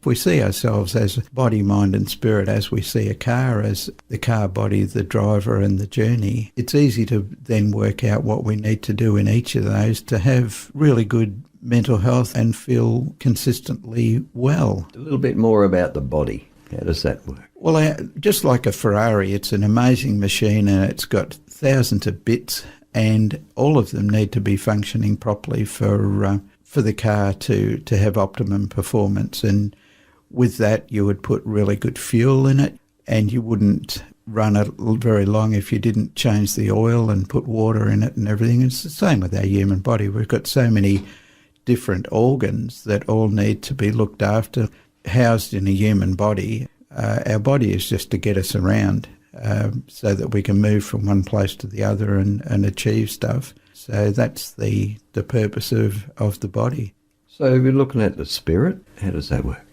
We see ourselves as body, mind and spirit, as we see a car as the car body, the driver and the journey. It's easy to then work out what we need to do in each of those to have really good mental health and feel consistently well. A little bit more about the body. How does that work? Well, just like a Ferrari, it's an amazing machine and it's got thousands of bits and all of them need to be functioning properly for the car to have optimum performance. And with that, you would put really good fuel in it and you wouldn't run it very long if you didn't change the oil and put water in it and everything. It's the same with our human body. We've got so many different organs that all need to be looked after, housed in a human body. Our body is just to get us around so that we can move from one place to the other and achieve stuff. So that's the purpose of the body. So we're looking at the spirit. How does that work?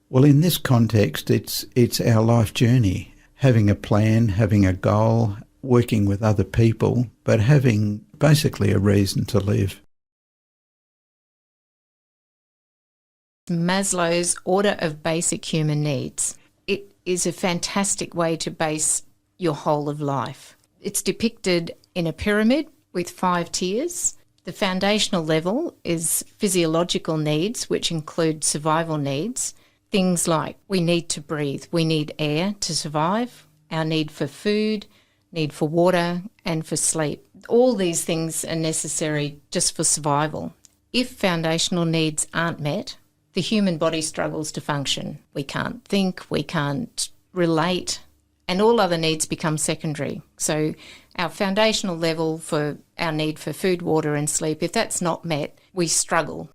Well, in this context, it's our life journey, having a plan, having a goal, working with other people, but having basically a reason to live. Maslow's Order of Basic Human Needs. It is a fantastic way to base your whole of life. It's depicted in a pyramid with 5 tiers. The foundational level is physiological needs, which include survival needs. Things like we need to breathe, we need air to survive, our need for food, need for water and for sleep. All these things are necessary just for survival. If foundational needs aren't met, the human body struggles to function. We can't think, we can't relate, and all other needs become secondary. So our foundational level for our need for food, water and sleep, if that's not met, we struggle.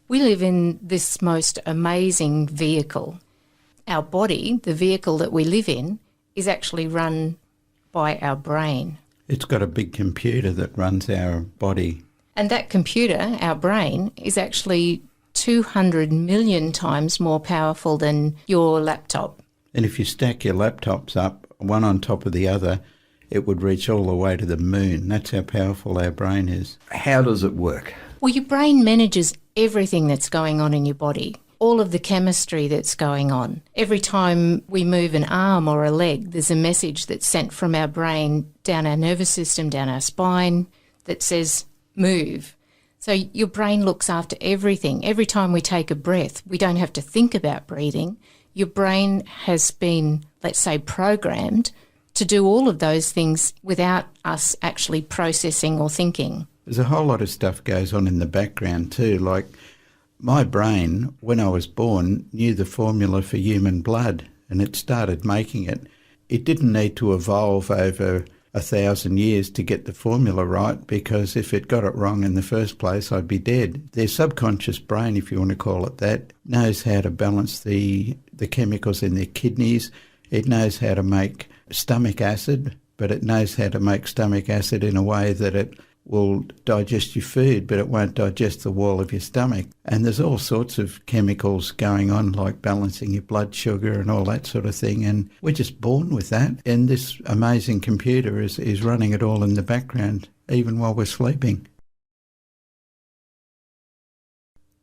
We live in this most amazing vehicle. Our body, the vehicle that we live in, is actually run by our brain. It's got a big computer that runs our body. And that computer, our brain, is actually 200 million times more powerful than your laptop. And if you stack your laptops up, one on top of the other, it would reach all the way to the moon. That's how powerful our brain is. How does it work? Well, your brain manages everything that's going on in your body, all of the chemistry that's going on. Every time we move an arm or a leg, there's a message that's sent from our brain down our nervous system, down our spine, that says, move. So your brain looks after everything. Every time we take a breath, we don't have to think about breathing. Your brain has been, let's say, programmed to do all of those things without us actually processing or thinking. There's a whole lot of stuff goes on in the background too, like my brain, when I was born, knew the formula for human blood and it started making it. It didn't need to evolve over 1,000 years to get the formula right, because if it got it wrong in the first place, I'd be dead. Their subconscious brain, if you want to call it that, knows how to balance the chemicals in their kidneys. It knows how to make stomach acid, but it knows how to make stomach acid in a way that it will digest your food, but it won't digest the wall of your stomach. And there's all sorts of chemicals going on, like balancing your blood sugar and all that sort of thing. And we're just born with that. And this amazing computer is running it all in the background, even while we're sleeping.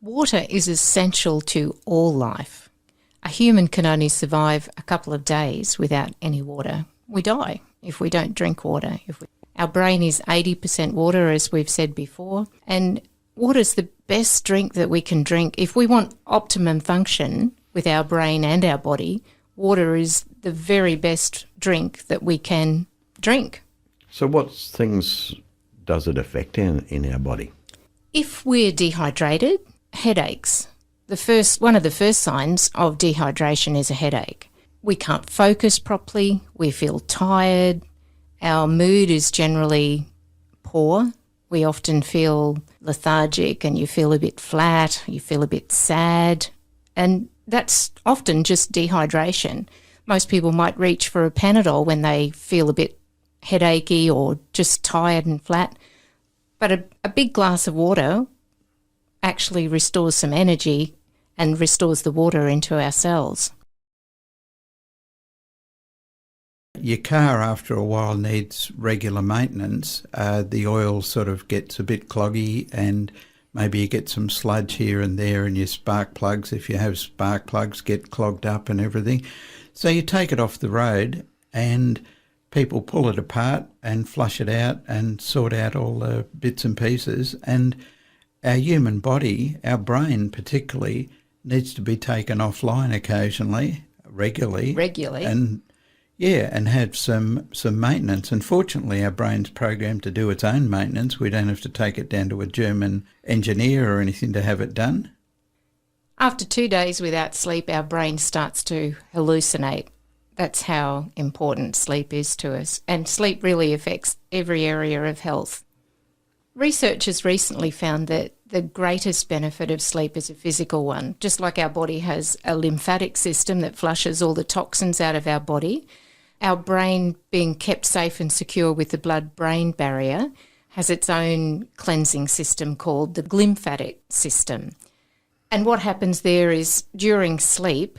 Water is essential to all life. A human can only survive a couple of days without any water. We die if we don't drink water. Our brain is 80% water, as we've said before, and water is the best drink that we can drink. If we want optimum function with our brain and our body, water is the very best drink that we can drink. So what things does it affect in our body? If we're dehydrated, headaches. One of the first signs of dehydration is a headache. We can't focus properly, we feel tired, our mood is generally poor. We often feel lethargic and you feel a bit flat, you feel a bit sad, and that's often just dehydration. Most people might reach for a Panadol when they feel a bit headachy or just tired and flat, but a big glass of water actually restores some energy and restores the water into our cells. Your car, after a while, needs regular maintenance. The oil sort of gets a bit cloggy and maybe you get some sludge here and there, and your spark plugs, if you have spark plugs, get clogged up and everything. So you take it off the road and people pull it apart and flush it out and sort out all the bits and pieces. And our human body, our brain particularly, needs to be taken offline occasionally, regularly. And and have some maintenance. And fortunately, our brain's programmed to do its own maintenance. We don't have to take it down to a German engineer or anything to have it done. After 2 days without sleep, our brain starts to hallucinate. That's how important sleep is to us. And sleep really affects every area of health. Researchers recently found that the greatest benefit of sleep is a physical one. Just like our body has a lymphatic system that flushes all the toxins out of our body, our brain, being kept safe and secure with the blood-brain barrier, has its own cleansing system called the glymphatic system. And what happens there is during sleep,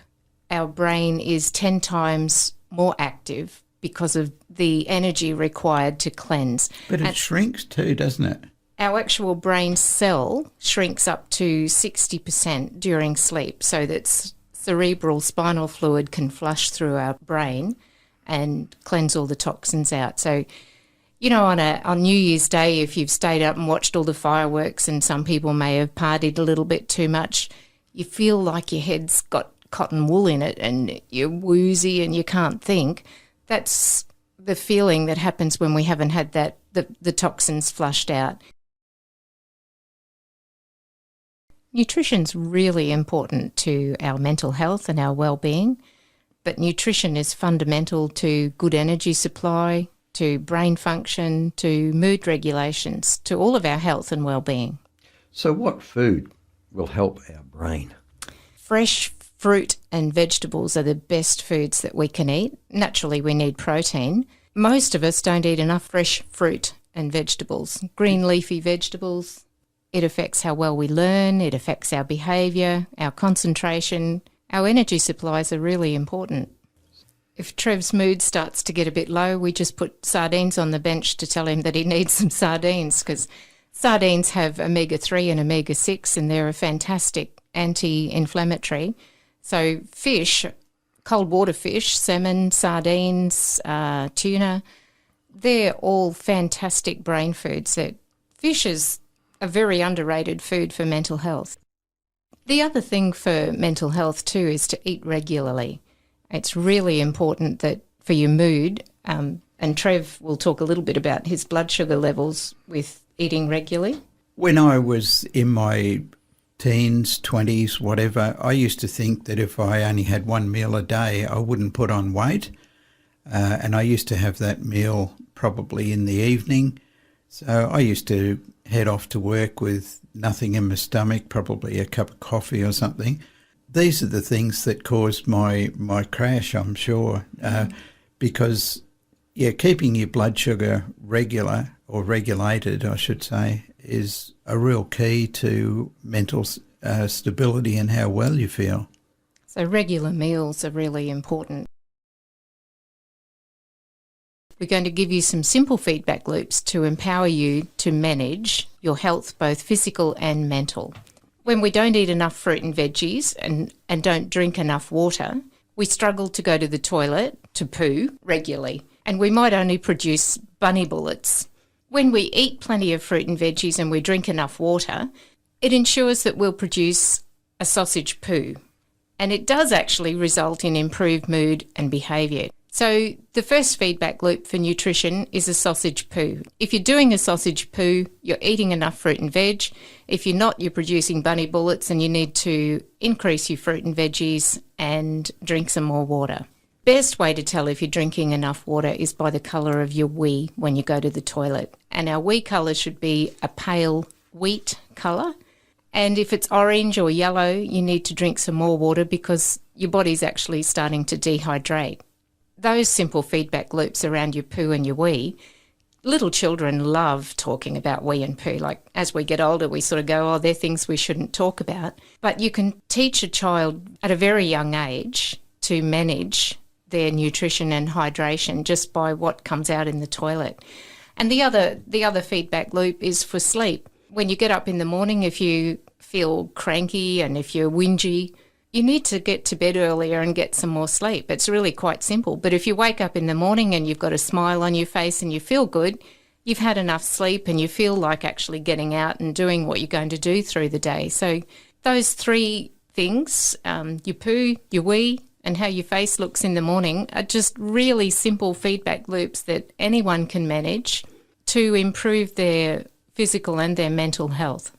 our brain is 10 times more active because of the energy required to cleanse. But it shrinks too, doesn't it? Our actual brain cell shrinks up to 60% during sleep so that cerebral spinal fluid can flush through our brain and cleanse all the toxins out. So, you know, on New Year's Day, if you've stayed up and watched all the fireworks, and some people may have partied a little bit too much, you feel like your head's got cotton wool in it and you're woozy and you can't think. That's the feeling that happens when we haven't had the toxins flushed out. Nutrition's really important to our mental health and our well-being, but nutrition is fundamental to good energy supply, to brain function, to mood regulations, to all of our health and well-being. So what food will help our brain? Fresh fruit and vegetables are the best foods that we can eat. Naturally, we need protein. Most of us don't eat enough fresh fruit and vegetables. Green leafy vegetables. It affects how well we learn, it affects our behaviour, our concentration. Our energy supplies are really important. If Trev's mood starts to get a bit low, we just put sardines on the bench to tell him that he needs some sardines, because sardines have omega-3 and omega-6 and they're a fantastic anti-inflammatory. So fish, cold water fish, salmon, sardines, tuna, they're all fantastic brain foods. Fish is a very underrated food for mental health. The other thing for mental health too is to eat regularly. It's really important that for your mood, and Trev will talk a little bit about his blood sugar levels with eating regularly. When I was in my teens, 20s, whatever, I used to think that if I only had one meal a day, I wouldn't put on weight. And I used to have that meal probably in the evening. So I used to head off to work with nothing in my stomach, probably a cup of coffee or something. These are the things that caused my crash, I'm sure, because, keeping your blood sugar regular, or regulated, I should say, is a real key to mental stability and how well you feel. So regular meals are really important. We're going to give you some simple feedback loops to empower you to manage your health, both physical and mental. When we don't eat enough fruit and veggies and don't drink enough water, we struggle to go to the toilet, to poo, regularly, and we might only produce bunny bullets. When we eat plenty of fruit and veggies and we drink enough water, it ensures that we'll produce a sausage poo. And it does actually result in improved mood and behaviour. So the first feedback loop for nutrition is a sausage poo. If you're doing a sausage poo, you're eating enough fruit and veg. If you're not, you're producing bunny bullets and you need to increase your fruit and veggies and drink some more water. Best way to tell if you're drinking enough water is by the colour of your wee when you go to the toilet. And our wee colour should be a pale wheat colour. And if it's orange or yellow, you need to drink some more water because your body's actually starting to dehydrate. Those simple feedback loops around your poo and your wee, little children love talking about wee and poo. Like as we get older, we sort of go, oh, they're things we shouldn't talk about. But you can teach a child at a very young age to manage their nutrition and hydration just by what comes out in the toilet. And the other feedback loop is for sleep. when you get up in the morning, if you feel cranky and if you're whingy, you need to get to bed earlier and get some more sleep. It's really quite simple. But if you wake up in the morning and you've got a smile on your face and you feel good, you've had enough sleep and you feel like actually getting out and doing what you're going to do through the day. So those three things, your poo, your wee, and how your face looks in the morning, are just really simple feedback loops that anyone can manage to improve their physical and their mental health.